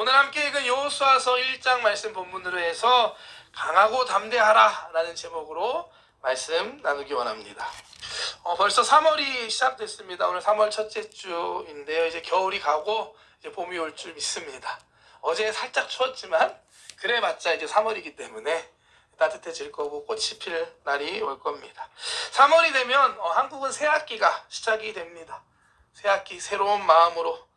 오늘 함께 읽은 여호수아서 1장 말씀 본문으로 해서 강하고 담대하라 라는 제목으로 말씀 나누기 원합니다. 벌써 3월이 시작됐습니다. 오늘 3월 첫째 주인데요. 이제 겨울이 가고 이제 봄이 올 줄 믿습니다. 어제 살짝 추웠지만 그래봤자 이제 3월이기 때문에 따뜻해질 거고 꽃이 필 날이 올 겁니다. 3월이 되면 한국은 새학기가 시작이 됩니다. 새학기 새로운 마음으로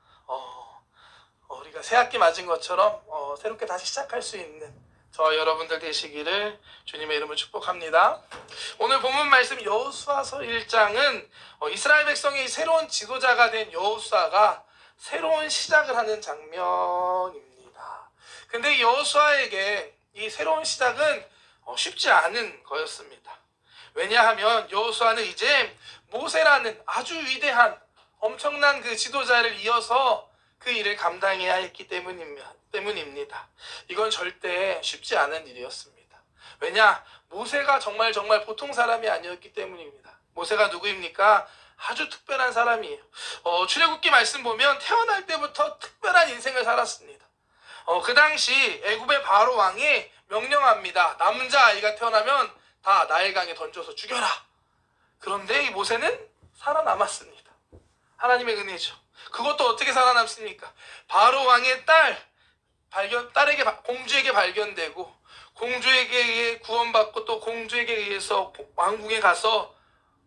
우리가 새학기 맞은 것처럼 새롭게 다시 시작할 수 있는 저와 여러분들 되시기를 주님의 이름으로 축복합니다. 오늘 본문 말씀 여호수아서 1장은 이스라엘 백성이 새로운 지도자가 된 여호수아가 새로운 시작을 하는 장면입니다. 근데 여호수아에게 이 새로운 시작은 쉽지 않은 거였습니다. 왜냐하면 여호수아는 이제 모세라는 아주 위대한 엄청난 그 지도자를 이어서 그 일을 감당해야 했기 때문입니다. 이건 절대 쉽지 않은 일이었습니다. 왜냐? 모세가 정말 보통 사람이 아니었기 때문입니다. 모세가 누구입니까? 아주 특별한 사람이에요. 출애굽기 말씀 보면 태어날 때부터 특별한 인생을 살았습니다. 그 당시 애굽의 바로 왕이 명령합니다. 남자아이가 태어나면 다 나일강에 던져서 죽여라. 그런데 이 모세는 살아남았습니다. 하나님의 은혜죠. 그것도 어떻게 살아남습니까? 바로 왕의 딸에게 공주에게 발견되고 공주에게 구원받고 또 공주에게 의해서 왕궁에 가서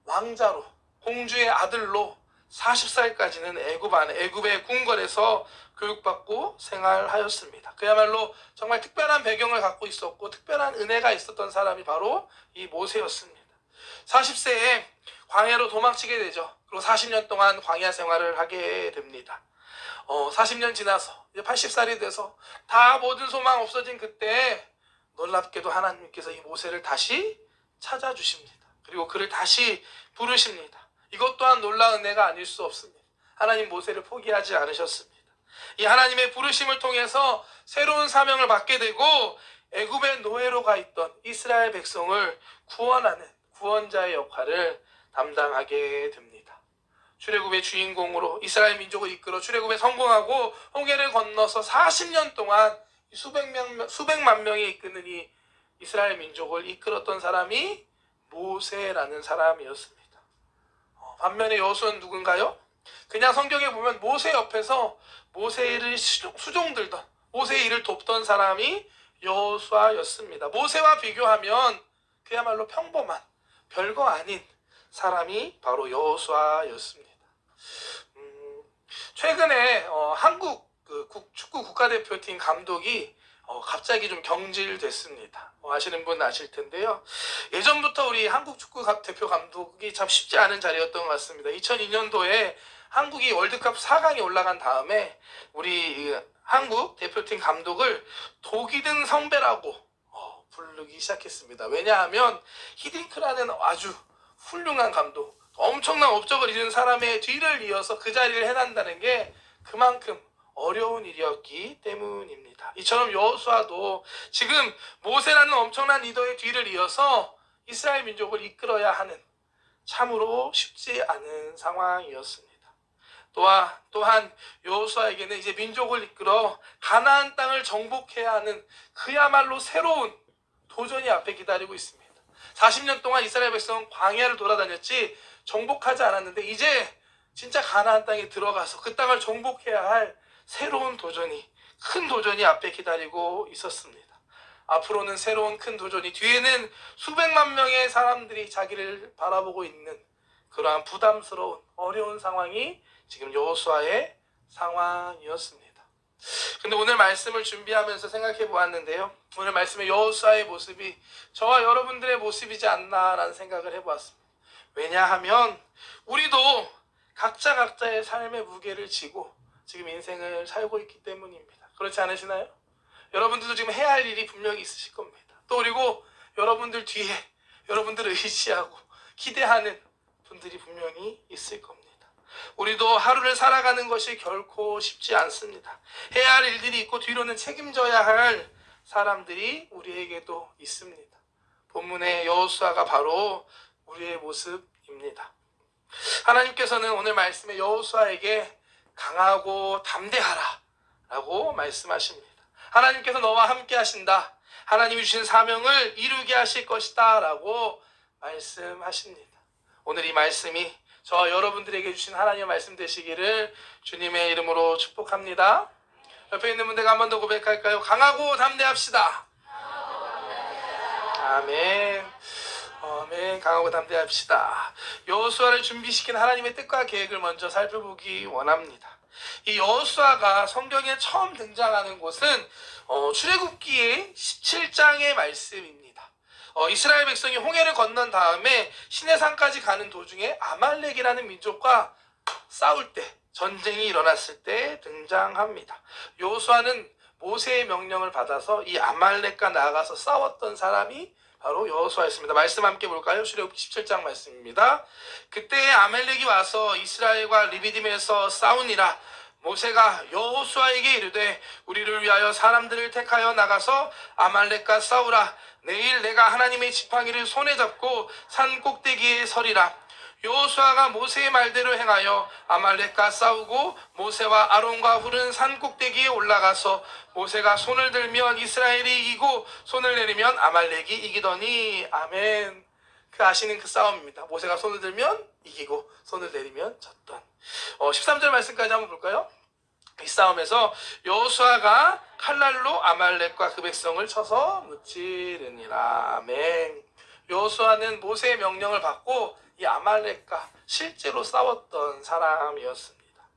왕자로 공주의 아들로 40살까지는 애굽의 궁궐에서 교육받고 생활하였습니다. 그야말로 정말 특별한 배경을 갖고 있었고 특별한 은혜가 있었던 사람이 바로 이 모세였습니다. 40세에 광야로 도망치게 되죠. 그리고 40년 동안 광야 생활을 하게 됩니다. 40년 지나서 이제 80살이 돼서 다 모든 소망 없어진 그때 놀랍게도 하나님께서 이 모세를 다시 찾아주십니다. 그리고 그를 다시 부르십니다. 이것 또한 놀라운 은혜가 아닐 수 없습니다. 하나님 모세를 포기하지 않으셨습니다. 이 하나님의 부르심을 통해서 새로운 사명을 받게 되고 애굽의 노예로 가 있던 이스라엘 백성을 구원하는 구원자의 역할을 담당하게 됩니다. 출애굽의 주인공으로 이스라엘 민족을 이끌어 출애굽에 성공하고 홍해를 건너서 40년 동안 수백만 명이 이끄는 이 이스라엘 민족을 이끌었던 사람이 모세라는 사람이었습니다. 반면에 여호수아는 누군가요? 그냥 성경에 보면 모세 옆에서 모세의 일을 수종들던 모세의 일을 돕던 사람이 여호수아였습니다. 모세와 비교하면 그야말로 평범한 별거 아닌 사람이 바로 여호수아였습니다. 최근에 한국 축구 국가대표팀 감독이 갑자기 좀 경질됐습니다. 아시는 분 아실 텐데요. 예전부터 우리 한국 축구 대표 감독이 참 쉽지 않은 자리였던 것 같습니다. 2002년도에 한국이 월드컵 4강에 올라간 다음에 우리 한국 대표팀 감독을 독이 든 성배라고 부르기 시작했습니다. 왜냐하면 히딩크라는 아주 훌륭한 감독, 엄청난 업적을 이룬 사람의 뒤를 이어서 그 자리를 해낸다는 게 그만큼 어려운 일이었기 때문입니다. 이처럼 여호수아도 지금 모세라는 엄청난 리더의 뒤를 이어서 이스라엘 민족을 이끌어야 하는 참으로 쉽지 않은 상황이었습니다. 또한 여호수아에게는 이제 민족을 이끌어 가나안 땅을 정복해야 하는 그야말로 새로운 도전이 앞에 기다리고 있습니다. 40년 동안 이스라엘 백성은 광야를 돌아다녔지 정복하지 않았는데 이제 진짜 가나안 땅에 들어가서 그 땅을 정복해야 할 새로운 도전이, 큰 도전이 앞에 기다리고 있었습니다. 앞으로는 새로운 큰 도전이, 뒤에는 수백만 명의 사람들이 자기를 바라보고 있는 그러한 부담스러운 어려운 상황이 지금 여호수아의 상황이었습니다. 근데 오늘 말씀을 준비하면서 생각해 보았는데요. 오늘 말씀의 여호수아의 모습이 저와 여러분들의 모습이지 않나라는 생각을 해보았습니다. 왜냐하면 우리도 각자의 삶의 무게를 지고 지금 인생을 살고 있기 때문입니다. 그렇지 않으시나요? 여러분들도 지금 해야 할 일이 분명히 있으실 겁니다. 또 그리고 여러분들 뒤에 여러분들을 의지하고 기대하는 분들이 분명히 있을 겁니다. 우리도 하루를 살아가는 것이 결코 쉽지 않습니다. 해야 할 일들이 있고 뒤로는 책임져야 할 사람들이 우리에게도 있습니다. 본문의 여호수아가 바로 우리의 모습입니다. 하나님께서는 오늘 말씀에 여호수아에게 강하고 담대하라 라고 말씀하십니다. 하나님께서 너와 함께 하신다. 하나님이 주신 사명을 이루게 하실 것이다 라고 말씀하십니다. 오늘 이 말씀이 저와 여러분들에게 주신 하나님의 말씀 되시기를 주님의 이름으로 축복합니다. 옆에 있는 분들과 한 번 더 고백할까요? 강하고 담대합시다. 아멘. 아멘. 강하고 담대합시다. 여호수아를 준비시킨 하나님의 뜻과 계획을 먼저 살펴보기 원합니다. 이 여호수아가 성경에 처음 등장하는 곳은 출애굽기의 17장의 말씀입니다. 이스라엘 백성이 홍해를 건넌 다음에 시내산까지 가는 도중에 아말렉이라는 민족과 싸울 때, 전쟁이 일어났을 때 등장합니다. 여호수아는 모세의 명령을 받아서 이 아말렉과 나아가서 싸웠던 사람이 바로 여호수아였습니다. 말씀 함께 볼까요? 출애굽기 17장 말씀입니다. 그때 아말렉이 와서 이스라엘과 리비딤에서 싸우니라. 모세가 여호수아에게 이르되 우리를 위하여 사람들을 택하여 나가서 아말렉과 싸우라. 내일 내가 하나님의 지팡이를 손에 잡고 산 꼭대기에 서리라. 여호수아가 모세의 말대로 행하여 아말렉과 싸우고 모세와 아론과 훌은 산 꼭대기에 올라가서 모세가 손을 들면 이스라엘이 이기고 손을 내리면 아말렉이 이기더니. 아멘. 아시는 그 싸움입니다. 모세가 손을 들면 이기고 손을 내리면 졌던. 13절 말씀까지 한번 볼까요? 이 싸움에서 여호수아가 칼날로 아말렉과 그 백성을 쳐서 무찌르니라. 아멘. 여호수아는 모세의 명령을 받고 이 아말렉과 실제로 싸웠던 사람이었습니다.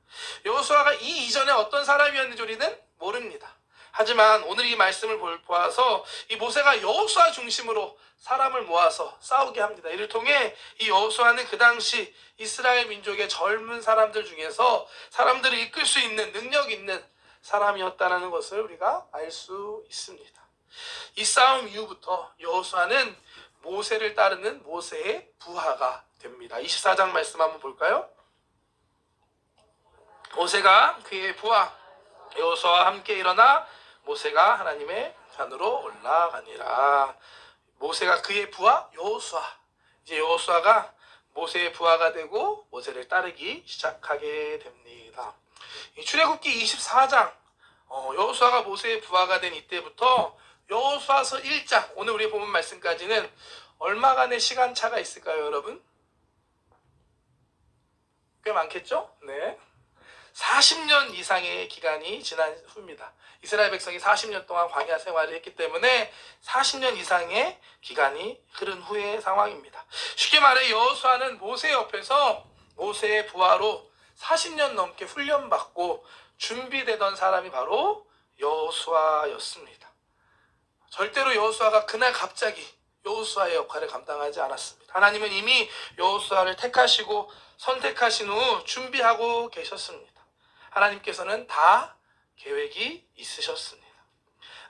여호수아가 이 이전에 어떤 사람이었는지 우리는 모릅니다. 하지만 오늘 이 말씀을 보아서 이 모세가 여호수아 중심으로 사람을 모아서 싸우게 합니다. 이를 통해 이 여호수아는 그 당시 이스라엘 민족의 젊은 사람들 중에서 사람들을 이끌 수 있는 능력 있는 사람이었다는 것을 우리가 알 수 있습니다. 이 싸움 이후부터 여호수아는 모세를 따르는 모세의 부하가 됩니다. 24장 말씀 한번 볼까요? 모세가 그의 부하 여호수아와 함께 일어나 모세가 하나님의 산으로 올라가니라. 모세가 그의 부하 여호수아. 이제 여호수아가 모세의 부하가 되고 모세를 따르기 시작하게 됩니다. 출애굽기 24장 여호수아가 모세의 부하가 된 이때부터 여호수아서 1장 오늘 우리 보는 말씀까지는 얼마간의 시간차가 있을까요, 여러분? 꽤 많겠죠? 네. 40년 이상의 기간이 지난 후입니다. 이스라엘 백성이 40년 동안 광야 생활을 했기 때문에 40년 이상의 기간이 흐른 후의 상황입니다. 쉽게 말해 여호수아는 모세 옆에서 모세의 부하로 40년 넘게 훈련받고 준비되던 사람이 바로 여호수아였습니다. 절대로 여호수아가 그날 갑자기 여호수아의 역할을 감당하지 않았습니다. 하나님은 이미 여호수아를 택하시고 선택하신 후 준비하고 계셨습니다. 하나님께서는 다 계획이 있으셨습니다.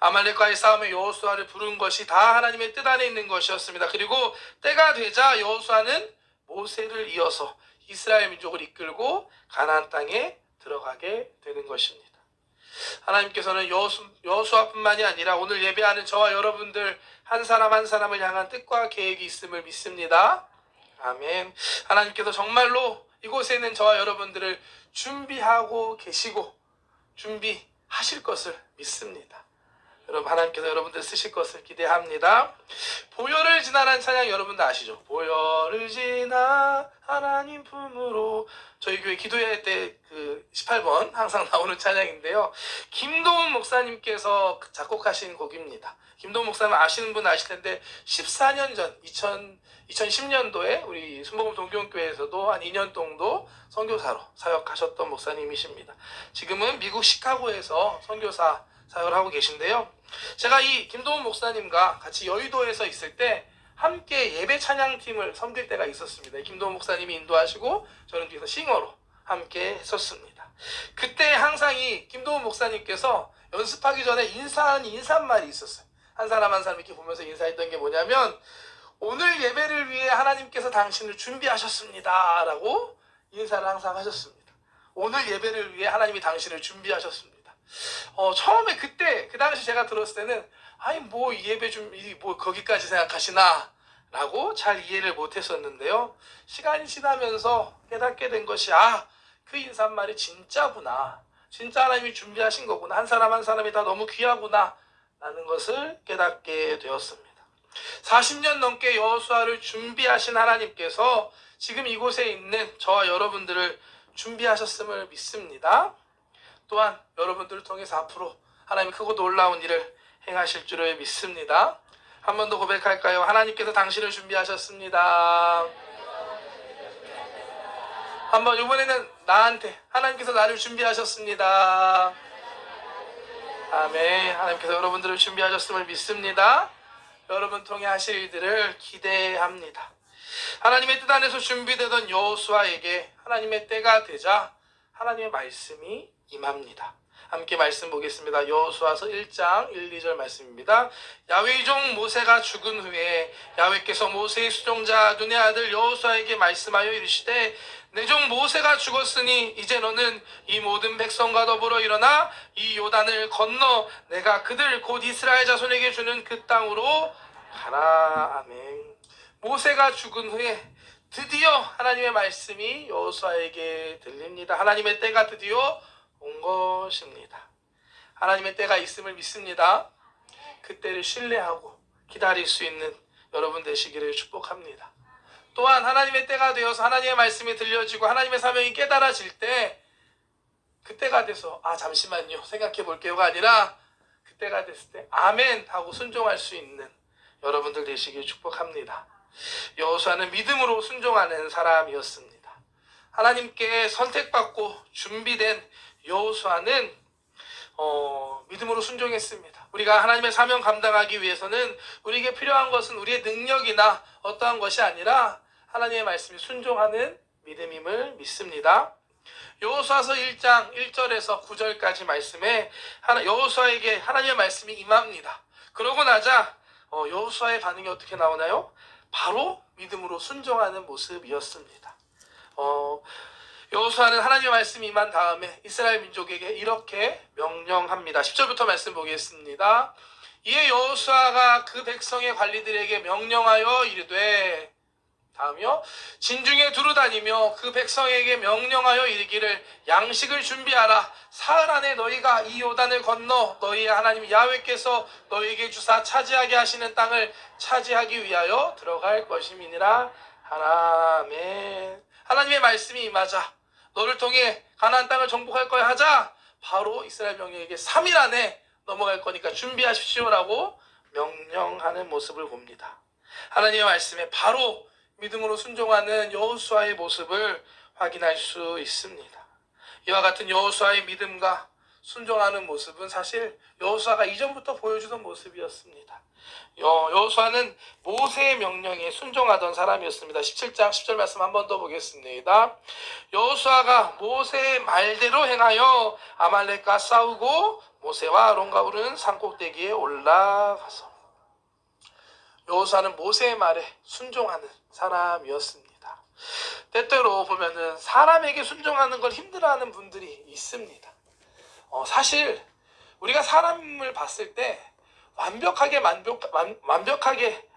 아말렉과의 싸움에 여호수아를 부른 것이 다 하나님의 뜻 안에 있는 것이었습니다. 그리고 때가 되자 여호수아는 모세를 이어서 이스라엘 민족을 이끌고 가나안 땅에 들어가게 되는 것입니다. 하나님께서는 여호수아뿐만이 아니라 오늘 예배하는 저와 여러분들 한 사람 한 사람을 향한 뜻과 계획이 있음을 믿습니다. 아멘. 하나님께서 정말로 이곳에 있는 저와 여러분들을 준비하고 계시고 준비하실 것을 믿습니다. 여러분, 하나님께서 여러분들 쓰실 것을 기대합니다. 보혈을 지나라는 찬양 여러분들 아시죠? 보혈을 지나 하나님 품으로. 저희 교회 기도회 때 그 18번 항상 나오는 찬양인데요. 김도훈 목사님께서 작곡하신 곡입니다. 김도훈 목사님 아시는 분 아실 텐데 14년 전 2010년도에 우리 순복음 동경교회에서도 한 2년 정도 선교사로 사역하셨던 목사님이십니다. 지금은 미국 시카고에서 선교사 사역을 하고 계신데요. 제가 이 김도훈 목사님과 같이 여의도에서 있을 때 함께 예배 찬양팀을 섬길 때가 있었습니다. 김도훈 목사님이 인도하시고 저는 뒤에서 싱어로 함께 했었습니다. 그때 항상 이 김도훈 목사님께서 연습하기 전에 인사하는 인사말이 있었어요. 한 사람 한 사람 이렇게 보면서 인사했던 게 뭐냐면 오늘 예배를 위해 하나님께서 당신을 준비하셨습니다 라고 인사를 항상 하셨습니다. 오늘 예배를 위해 하나님이 당신을 준비하셨습니다. 처음에 그때 그 당시 제가 들었을 때는 아니 뭐 예배 뭐 거기까지 생각하시나 라고 잘 이해를 못했었는데요. 시간이 지나면서 깨닫게 된 것이 그 인사말이 진짜구나. 진짜 하나님이 준비하신 거구나. 한 사람 한 사람이 다 너무 귀하구나 라는 것을 깨닫게 되었습니다. 40년 넘게 여호수아를 준비하신 하나님께서 지금 이곳에 있는 저와 여러분들을 준비하셨음을 믿습니다. 또한 여러분들을 통해서 앞으로 하나님이 크고 놀라운 일을 행하실 줄을 믿습니다. 한 번 더 고백할까요? 하나님께서 당신을 준비하셨습니다. 한번 이번에는 나한테 하나님께서 나를 준비하셨습니다. 아멘. 하나님께서 여러분들을 준비하셨음을 믿습니다. 여러분 통해 하실 일들을 기대합니다. 하나님의 뜻 안에서 준비되던 여호수아에게 하나님의 때가 되자 하나님의 말씀이 임합니다. 함께 말씀 보겠습니다. 여호수아서 1장 1, 2절 말씀입니다. 야훼의 종 모세가 죽은 후에 야훼께서 모세의 수종자 눈의 아들 여호수아에게 말씀하여 이르시되 내 종 모세가 죽었으니 이제 너는 이 모든 백성과 더불어 일어나 이 요단을 건너 내가 그들 곧 이스라엘 자손에게 주는 그 땅으로 가라. 아멘. 모세가 죽은 후에 드디어 하나님의 말씀이 여호수아에게 들립니다. 하나님의 때가 드디어 온 것입니다. 하나님의 때가 있음을 믿습니다. 그 때를 신뢰하고 기다릴 수 있는 여러분 되시기를 축복합니다. 또한 하나님의 때가 되어서 하나님의 말씀이 들려지고 하나님의 사명이 깨달아질 때 그때가 돼서 잠시만요 생각해 볼게요가 아니라 그때가 됐을 때 아멘 하고 순종할 수 있는 여러분들 되시길 축복합니다. 여호수아는 믿음으로 순종하는 사람이었습니다. 하나님께 선택받고 준비된 여호수아는 믿음으로 순종했습니다. 우리가 하나님의 사명 감당하기 위해서는 우리에게 필요한 것은 우리의 능력이나 어떠한 것이 아니라 하나님의 말씀이 순종하는 믿음임을 믿습니다. 여호수아서 1장 1절에서 9절까지 말씀에 여호수아에게 하나님의 말씀이 임합니다. 그러고 나자 여호수아의 반응이 어떻게 나오나요? 바로 믿음으로 순종하는 모습이었습니다. 여호수아는 하나님의 말씀이 임한 다음에 이스라엘 민족에게 이렇게 명령합니다. 10절부터 말씀 보겠습니다. 이에 여호수아가 그 백성의 관리들에게 명령하여 이르되 다음이요. 진중에 두루 다니며 그 백성에게 명령하여 이르기를 양식을 준비하라. 사흘 안에 너희가 이 요단을 건너 너희의 하나님 야훼께서 너희에게 주사 차지하게 하시는 땅을 차지하기 위하여 들어갈 것임이니라. 아멘. 하나님의 말씀이 임하자 너를 통해 가나안 땅을 정복할 거야 하자 바로 이스라엘 명령에게 3일 안에 넘어갈 거니까 준비하십시오라고 명령하는 모습을 봅니다. 하나님의 말씀에 바로 믿음으로 순종하는 여호수아의 모습을 확인할 수 있습니다. 이와 같은 여호수아의 믿음과 순종하는 모습은 사실 여호수아가 이전부터 보여주던 모습이었습니다. 여호수아는 모세의 명령에 순종하던 사람이었습니다. 17장 10절 말씀 한 번 더 보겠습니다. 여호수아가 모세의 말대로 행하여 아말렉과 싸우고 모세와 아론과 우르는 산꼭대기에 올라가서 여호수아는 모세의 말에 순종하는 사람이었습니다. 때때로 보면은 사람에게 순종하는 걸 힘들어하는 분들이 있습니다. 사실 우리가 사람을 봤을 때 완벽하게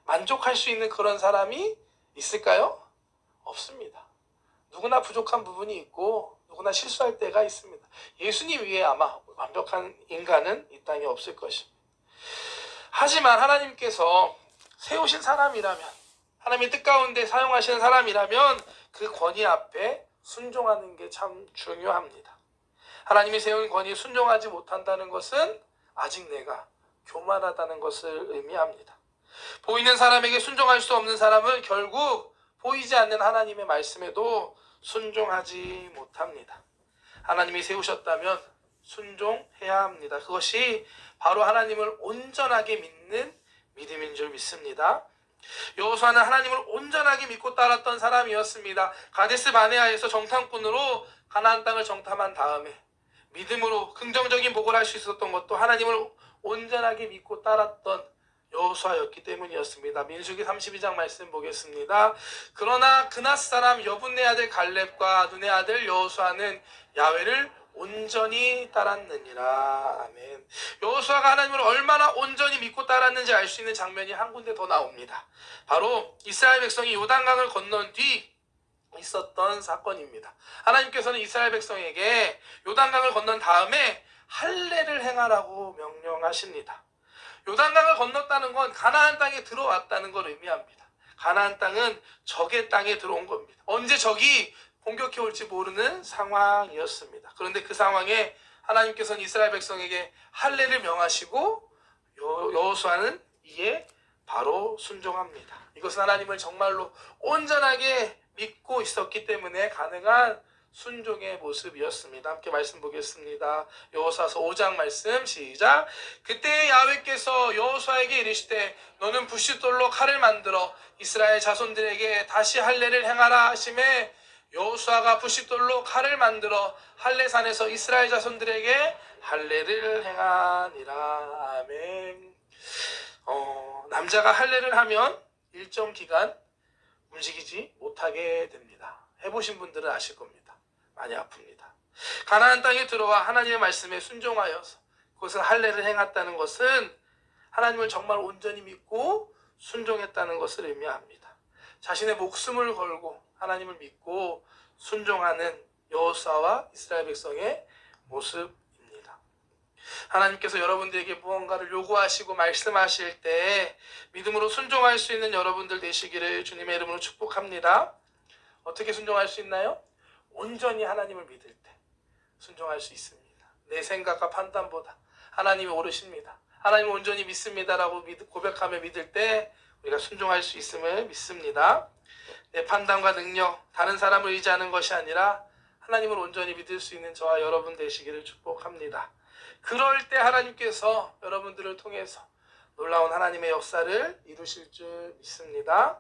만족할 수 있는 그런 사람이 있을까요? 없습니다. 누구나 부족한 부분이 있고 누구나 실수할 때가 있습니다. 예수님 위에 아마 완벽한 인간은 이 땅에 없을 것입니다. 하지만 하나님께서 세우신 사람이라면 하나님의 뜻 가운데 사용하시는 사람이라면 그 권위 앞에 순종하는 게 참 중요합니다. 하나님이 세운 권위에 순종하지 못한다는 것은 아직 내가 교만하다는 것을 의미합니다. 보이는 사람에게 순종할 수 없는 사람은 결국 보이지 않는 하나님의 말씀에도 순종하지 못합니다. 하나님이 세우셨다면 순종해야 합니다. 그것이 바로 하나님을 온전하게 믿는 믿음인 줄 믿습니다. 여호수아는 하나님을 온전하게 믿고 따랐던 사람이었습니다. 가데스 바네아에서 정탐꾼으로 가나안 땅을 정탐한 다음에 믿음으로 긍정적인 복을 할 수 있었던 것도 하나님을 온전하게 믿고 따랐던 여호수아였기 때문이었습니다. 민수기 32장 말씀 보겠습니다. 그러나 그낫 사람 여분네 아들 갈렙과 눈의 아들 여호수아는 야훼를 온전히 따랐느니라. 아멘. 여호수아가 하나님을 얼마나 온전히 믿고 따랐는지 알 수 있는 장면이 한 군데 더 나옵니다. 바로 이스라엘 백성이 요단강을 건넌 뒤 있었던 사건입니다. 하나님께서는 이스라엘 백성에게 요단강을 건넌 다음에 할례를 행하라고 명령하십니다. 요단강을 건넜다는 건 가나안 땅에 들어왔다는 걸 의미합니다. 가나안 땅은 적의 땅에 들어온 겁니다. 언제 적이 공격해 올지 모르는 상황이었습니다. 그런데 그 상황에 하나님께서는 이스라엘 백성에게 할례를 명하시고 여호수아는 이에 바로 순종합니다. 이것은 하나님을 정말로 온전하게 믿고 있었기 때문에 가능한 순종의 모습이었습니다. 함께 말씀 보겠습니다. 여호수아서 5장 말씀 시작. 그때 야훼께서 여호수아에게 이르시되 너는 부싯돌로 칼을 만들어 이스라엘 자손들에게 다시 할례를 행하라 하시매 여호수아가 부싯돌로 칼을 만들어 할례산에서 이스라엘 자손들에게 할례를 행하니라. 아멘. 남자가 할례를 하면 일정 기간 움직이지 못하게 됩니다. 해보신 분들은 아실 겁니다. 많이 아픕니다. 가나안 땅에 들어와 하나님의 말씀에 순종하여서 그것은 할례를 행했다는 것은 하나님을 정말 온전히 믿고 순종했다는 것을 의미합니다. 자신의 목숨을 걸고 하나님을 믿고 순종하는 여호수아와 이스라엘 백성의 모습입니다. 하나님께서 여러분들에게 무언가를 요구하시고 말씀하실 때 믿음으로 순종할 수 있는 여러분들 되시기를 주님의 이름으로 축복합니다. 어떻게 순종할 수 있나요? 온전히 하나님을 믿을 때 순종할 수 있습니다. 내 생각과 판단보다 하나님이 옳으십니다. 하나님을 온전히 믿습니다라고 고백하며 믿을 때 우리가 순종할 수 있음을 믿습니다. 내 판단과 능력, 다른 사람을 의지하는 것이 아니라 하나님을 온전히 믿을 수 있는 저와 여러분 되시기를 축복합니다. 그럴 때 하나님께서 여러분들을 통해서 놀라운 하나님의 역사를 이루실 줄 믿습니다.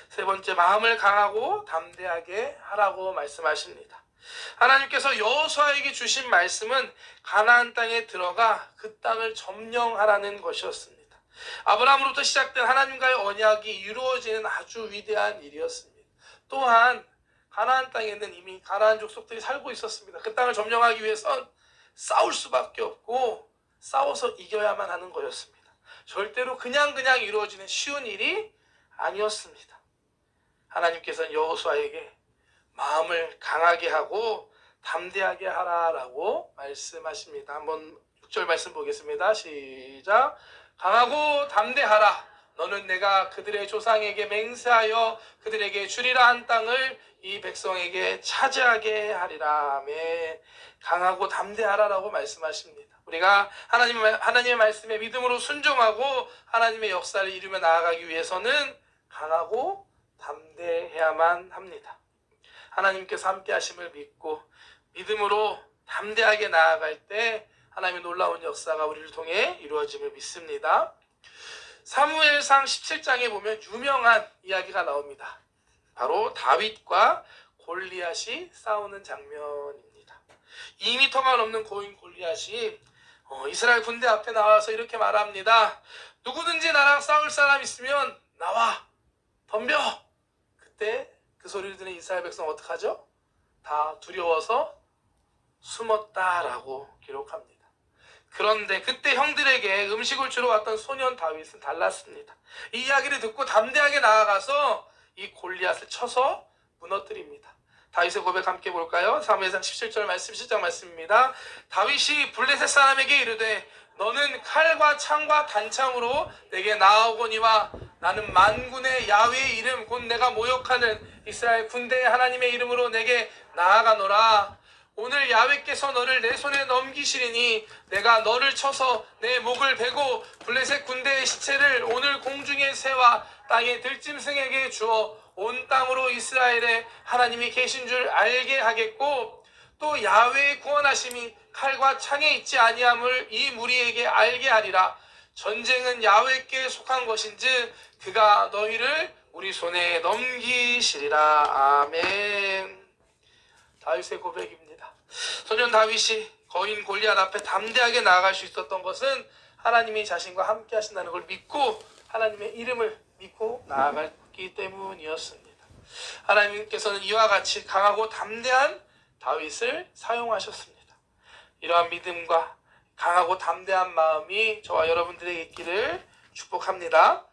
세 번째, 마음을 강하고 담대하게 하라고 말씀하십니다. 하나님께서 여호수아에게 주신 말씀은 가나안 땅에 들어가 그 땅을 점령하라는 것이었습니다. 아브라함으로부터 시작된 하나님과의 언약이 이루어지는 아주 위대한 일이었습니다. 또한 가나안 땅에는 이미 가나안 족속들이 살고 있었습니다. 그 땅을 점령하기 위해선 싸울 수밖에 없고 싸워서 이겨야만 하는 거였습니다. 절대로 그냥 이루어지는 쉬운 일이 아니었습니다. 하나님께서는 여호수아에게 마음을 강하게 하고 담대하게 하라라고 말씀하십니다. 한번 6절 말씀 보겠습니다. 시작. 강하고 담대하라. 너는 내가 그들의 조상에게 맹세하여 그들에게 주리라 한 땅을 이 백성에게 차지하게 하리라. 아멘. 강하고 담대하라라고 말씀하십니다. 우리가 하나님의 말씀에 믿음으로 순종하고 하나님의 역사를 이루며 나아가기 위해서는 강하고 담대해야만 합니다. 하나님께서 함께 하심을 믿고 믿음으로 담대하게 나아갈 때 하나님의 놀라운 역사가 우리를 통해 이루어짐을 믿습니다. 사무엘상 17장에 보면 유명한 이야기가 나옵니다. 바로 다윗과 골리앗이 싸우는 장면입니다. 2m가 넘는 고인 골리앗이 이스라엘 군대 앞에 나와서 이렇게 말합니다. 누구든지 나랑 싸울 사람 있으면 나와 덤벼. 그때 그 소리를 듣는 이스라엘 백성 어떡하죠? 다 두려워서 숨었다라고 기록합니다. 그런데 그때 형들에게 음식을 주러 왔던 소년 다윗은 달랐습니다. 이 이야기를 듣고 담대하게 나아가서 이 골리앗을 쳐서 무너뜨립니다. 다윗의 고백 함께 볼까요? 사무엘상 17절 말씀, 10장 말씀입니다. 다윗이 블레셋 사람에게 이르되 너는 칼과 창과 단창으로 내게 나아오거니와 나는 만군의 야훼의 이름 곧 내가 모욕하는 이스라엘 군대의 하나님의 이름으로 내게 나아가노라. 오늘 야훼께서 너를 내 손에 넘기시리니 내가 너를 쳐서 내 목을 베고 블레셋 군대의 시체를 오늘 공중의 새와 땅의 들짐승에게 주어 온 땅으로 이스라엘의 하나님이 계신 줄 알게 하겠고 또 야훼의 구원하심이 칼과 창에 있지 아니함을 이 무리에게 알게 하리라. 전쟁은 야훼께 속한 것인즉 그가 너희를 우리 손에 넘기시리라. 아멘. 다윗의 고백입니다. 소년 다윗이 거인 골리앗 앞에 담대하게 나아갈 수 있었던 것은 하나님이 자신과 함께 하신다는 걸 믿고 하나님의 이름을 믿고 나아갔기 때문이었습니다. 하나님께서는 이와 같이 강하고 담대한 다윗을 사용하셨습니다. 이러한 믿음과 강하고 담대한 마음이 저와 여러분들에게 있기를 축복합니다.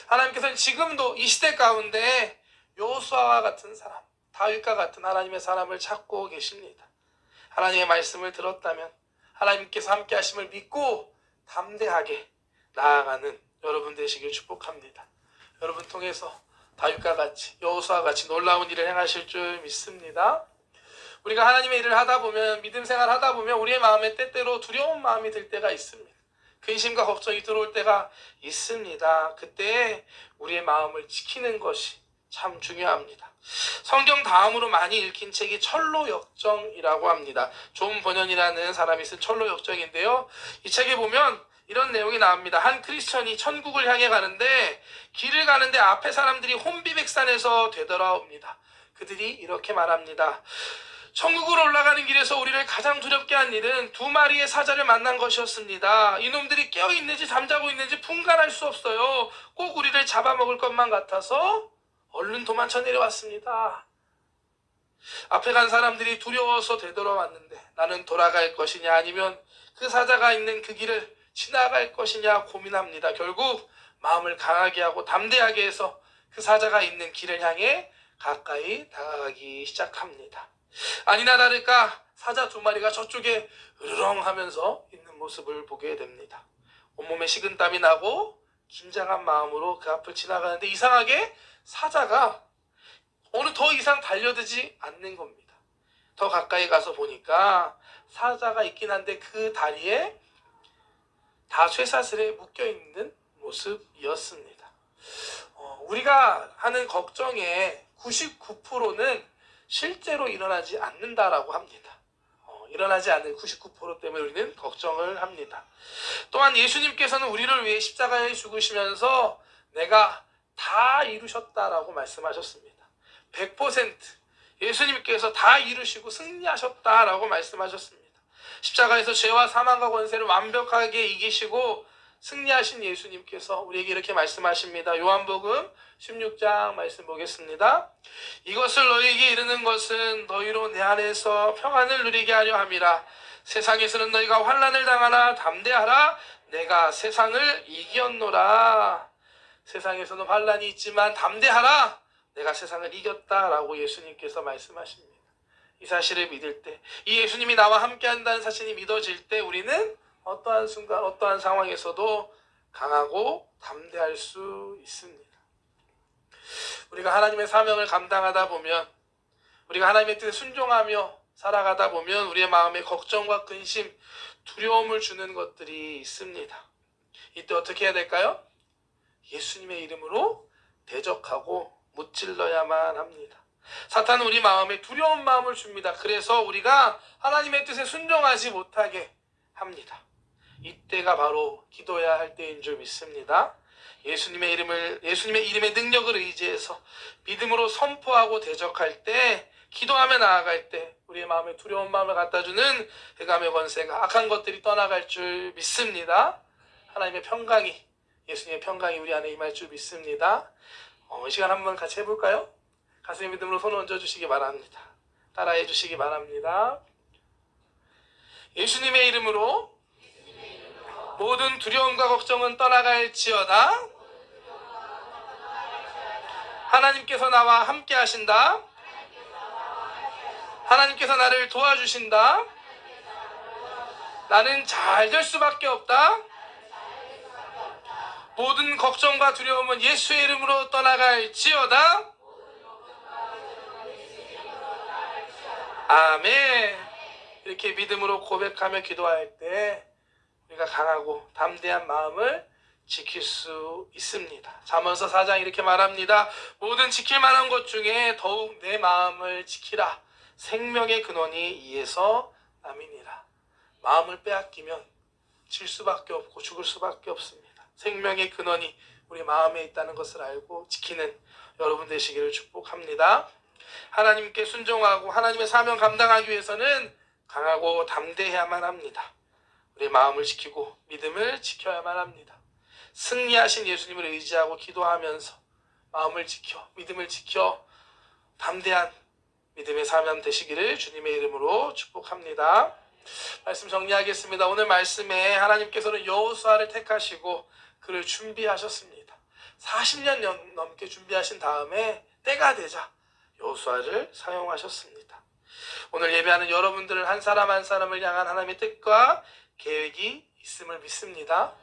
하나님께서는 지금도 이 시대 가운데 여호수아와 같은 사람, 다윗과 같은 하나님의 사람을 찾고 계십니다. 하나님의 말씀을 들었다면 하나님께서 함께 하심을 믿고 담대하게 나아가는 여러분 되시길 축복합니다. 여러분 통해서 다윗과 같이 여호수아와 같이 놀라운 일을 행하실 줄 믿습니다. 우리가 하나님의 일을 하다 보면, 믿음 생활 하다 보면 우리의 마음에 때때로 두려운 마음이 들 때가 있습니다. 근심과 걱정이 들어올 때가 있습니다. 그때 우리의 마음을 지키는 것이 참 중요합니다. 성경 다음으로 많이 읽힌 책이 철로역정이라고 합니다. 존 버년이라는 사람이 쓴 철로역정인데요. 이 책에 보면 이런 내용이 나옵니다. 한 크리스천이 천국을 향해 가는데 길을 가는데 앞에 사람들이 혼비백산해서 되돌아옵니다. 그들이 이렇게 말합니다. 천국으로 올라가는 길에서 우리를 가장 두렵게 한 일은 2마리의 사자를 만난 것이었습니다. 이놈들이 깨어있는지 잠자고 있는지 분간할 수 없어요. 꼭 우리를 잡아먹을 것만 같아서 얼른 도망쳐 내려왔습니다. 앞에 간 사람들이 두려워서 되돌아왔는데 나는 돌아갈 것이냐 아니면 그 사자가 있는 그 길을 지나갈 것이냐 고민합니다. 결국 마음을 강하게 하고 담대하게 해서 그 사자가 있는 길을 향해 가까이 다가가기 시작합니다. 아니나 다를까 사자 2마리가 저쪽에 으르렁 하면서 있는 모습을 보게 됩니다. 온몸에 식은땀이 나고 긴장한 마음으로 그 앞을 지나가는데 이상하게 사자가 어느 더 이상 달려들지 않는 겁니다. 더 가까이 가서 보니까 사자가 있긴 한데 그 다리에 다 쇠사슬에 묶여있는 모습이었습니다. 우리가 하는 걱정의 99%는 실제로 일어나지 않는다라고 합니다. 일어나지 않는 99% 때문에 우리는 걱정을 합니다. 또한 예수님께서는 우리를 위해 십자가에 죽으시면서 내가 다 이루셨다라고 말씀하셨습니다. 100% 예수님께서 다 이루시고 승리하셨다라고 말씀하셨습니다. 십자가에서 죄와 사망과 권세를 완벽하게 이기시고 승리하신 예수님께서 우리에게 이렇게 말씀하십니다. 요한복음 16장 말씀 보겠습니다. 이것을 너희에게 이르는 것은 너희로 내 안에서 평안을 누리게 하려 함이라. 세상에서는 너희가 환난을 당하나 담대하라. 내가 세상을 이겼노라. 세상에서는 환난이 있지만 담대하라. 내가 세상을 이겼다라고 예수님께서 말씀하십니다. 이 사실을 믿을 때, 이 예수님이 나와 함께 한다는 사실이 믿어질 때 우리는 어떠한 순간, 어떠한 상황에서도 강하고 담대할 수 있습니다. 우리가 하나님의 사명을 감당하다 보면, 우리가 하나님의 뜻에 순종하며 살아가다 보면 우리의 마음에 걱정과 근심, 두려움을 주는 것들이 있습니다. 이때 어떻게 해야 될까요? 예수님의 이름으로 대적하고 무찔러야만 합니다. 사탄은 우리 마음에 두려운 마음을 줍니다. 그래서 우리가 하나님의 뜻에 순종하지 못하게 합니다. 이때가 바로 기도해야 할 때인 줄 믿습니다. 예수님의 이름의 능력을 의지해서 믿음으로 선포하고 대적할 때, 기도하며 나아갈 때 우리의 마음에 두려운 마음을 갖다주는 흑암의 권세가, 악한 것들이 떠나갈 줄 믿습니다. 하나님의 평강이, 예수님의 평강이 우리 안에 임할 줄 믿습니다. 이 시간 한번 같이 해볼까요? 가슴에 믿음으로 손을 얹어주시기 바랍니다. 따라해 주시기 바랍니다. 예수님의 이름으로 모든 두려움과 걱정은 떠나갈지어다. 하나님께서 나와 함께 하신다. 하나님께서 나를 도와주신다. 나는 잘 될 수밖에 없다. 모든 걱정과 두려움은 예수의 이름으로 떠나갈지어다. 아멘. 이렇게 믿음으로 고백하며 기도할 때 우리가 강하고 담대한 마음을 지킬 수 있습니다. 잠언서 4장 이렇게 말합니다. 모든 지킬 만한 것 중에 더욱 내 마음을 지키라. 생명의 근원이 이에서 남이니라. 마음을 빼앗기면 질 수밖에 없고 죽을 수밖에 없습니다. 생명의 근원이 우리 마음에 있다는 것을 알고 지키는 여러분 되시기를 축복합니다. 하나님께 순종하고 하나님의 사명 감당하기 위해서는 강하고 담대해야만 합니다. 우리 마음을 지키고 믿음을 지켜야만 합니다. 승리하신 예수님을 의지하고 기도하면서 마음을 지켜, 믿음을 지켜 담대한 믿음의 사명 되시기를 주님의 이름으로 축복합니다. 말씀 정리하겠습니다. 오늘 말씀에 하나님께서는 여호수아를 택하시고 그를 준비하셨습니다. 40년 넘게 준비하신 다음에 때가 되자 여호수아를 사용하셨습니다. 오늘 예배하는 여러분들은 한 사람 한 사람을 향한 하나님의 뜻과 계획이 있음을 믿습니다.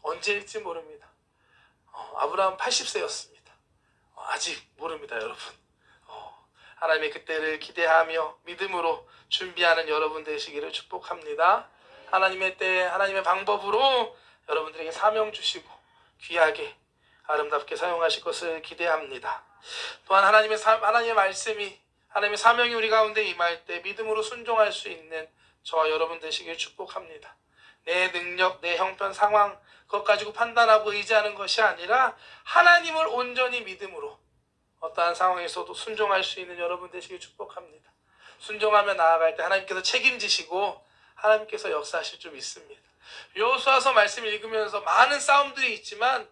언제일지 모릅니다. 아브라함 80세였습니다. 아직 모릅니다, 여러분. 하나님의 그때를 기대하며 믿음으로 준비하는 여러분 되시기를 축복합니다. 하나님의 때, 하나님의 방법으로 여러분들에게 사명 주시고 귀하게 아름답게 사용하실 것을 기대합니다. 또한 하나님의 말씀이, 하나님의 사명이 우리 가운데 임할 때 믿음으로 순종할 수 있는 저와 여러분 되시길 축복합니다. 내 능력, 내 형편, 상황 그것 가지고 판단하고 의지하는 것이 아니라 하나님을 온전히 믿음으로 어떠한 상황에서도 순종할 수 있는 여러분 되시길 축복합니다. 순종하며 나아갈 때 하나님께서 책임지시고 하나님께서 역사하실 줄 믿습니다. 여호수아서 말씀을 읽으면서 많은 싸움들이 있지만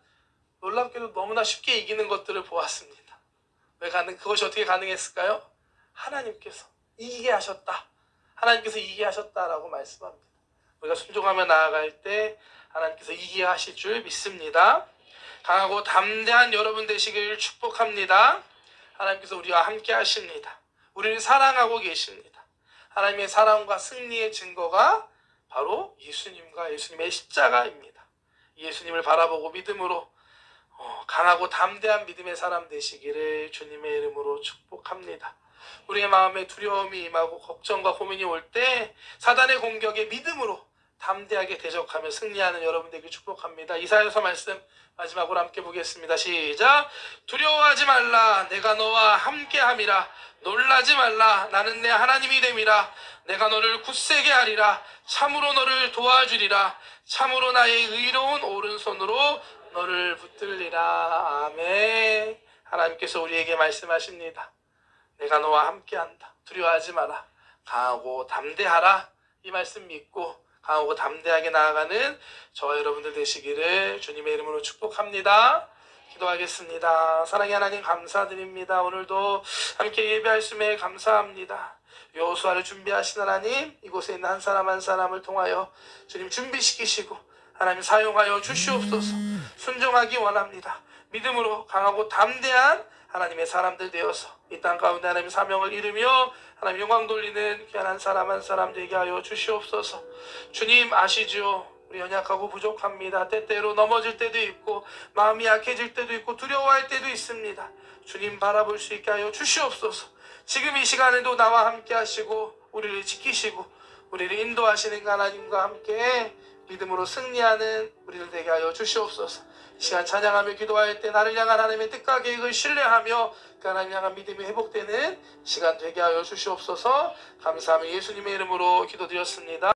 놀랍게도 너무나 쉽게 이기는 것들을 보았습니다. 그것이 어떻게 가능했을까요? 하나님께서 이기게 하셨다. 하나님께서 이기게 하셨다라고 말씀합니다. 우리가 순종하며 나아갈 때 하나님께서 이기게 하실 줄 믿습니다. 강하고 담대한 여러분 되시길 축복합니다. 하나님께서 우리와 함께 하십니다. 우리를 사랑하고 계십니다. 하나님의 사랑과 승리의 증거가 바로 예수님과 예수님의 십자가입니다. 예수님을 바라보고 믿음으로 강하고 담대한 믿음의 사람 되시기를 주님의 이름으로 축복합니다. 우리의 마음에 두려움이 임하고 걱정과 고민이 올 때 사단의 공격에 믿음으로 담대하게 대적하며 승리하는 여러분 되길 축복합니다. 이사야서 말씀 마지막으로 함께 보겠습니다. 시작. 두려워하지 말라. 내가 너와 함께함이라. 놀라지 말라. 나는 내 하나님이 됨이라. 내가 너를 굳세게 하리라. 참으로 너를 도와주리라. 참으로 나의 의로운 오른손으로 너를 붙들리라. 아멘. 하나님께서 우리에게 말씀하십니다. 내가 너와 함께한다. 두려워하지 마라. 강하고 담대하라. 이 말씀 믿고 강하고 담대하게 나아가는 저와 여러분들 되시기를 주님의 이름으로 축복합니다. 기도하겠습니다. 사랑의 하나님 감사드립니다. 오늘도 함께 예배할 수 있음에 감사합니다. 여호수아를 준비하신 하나님, 이곳에 있는 한 사람 한 사람을 통하여 주님 준비시키시고 하나님 사용하여 주시옵소서. 순종하기 원합니다. 믿음으로 강하고 담대한 하나님의 사람들 되어서 이 땅 가운데 하나님의 사명을 이루며 하나님 영광 돌리는 귀한 한 사람 한 사람 되게 하여 주시옵소서. 주님 아시죠? 우리 연약하고 부족합니다. 때때로 넘어질 때도 있고 마음이 약해질 때도 있고 두려워할 때도 있습니다. 주님 바라볼 수 있게 하여 주시옵소서. 지금 이 시간에도 나와 함께 하시고 우리를 지키시고 우리를 인도하시는 하나님과 함께 믿음으로 승리하는 우리들 되게 하여 주시옵소서. 이 시간 찬양하며 기도할 때 나를 향한 하나님의 뜻과 계획을 신뢰하며 그 하나님 향한 믿음이 회복되는 시간 되게 하여 주시옵소서. 감사하며 예수님의 이름으로 기도드렸습니다.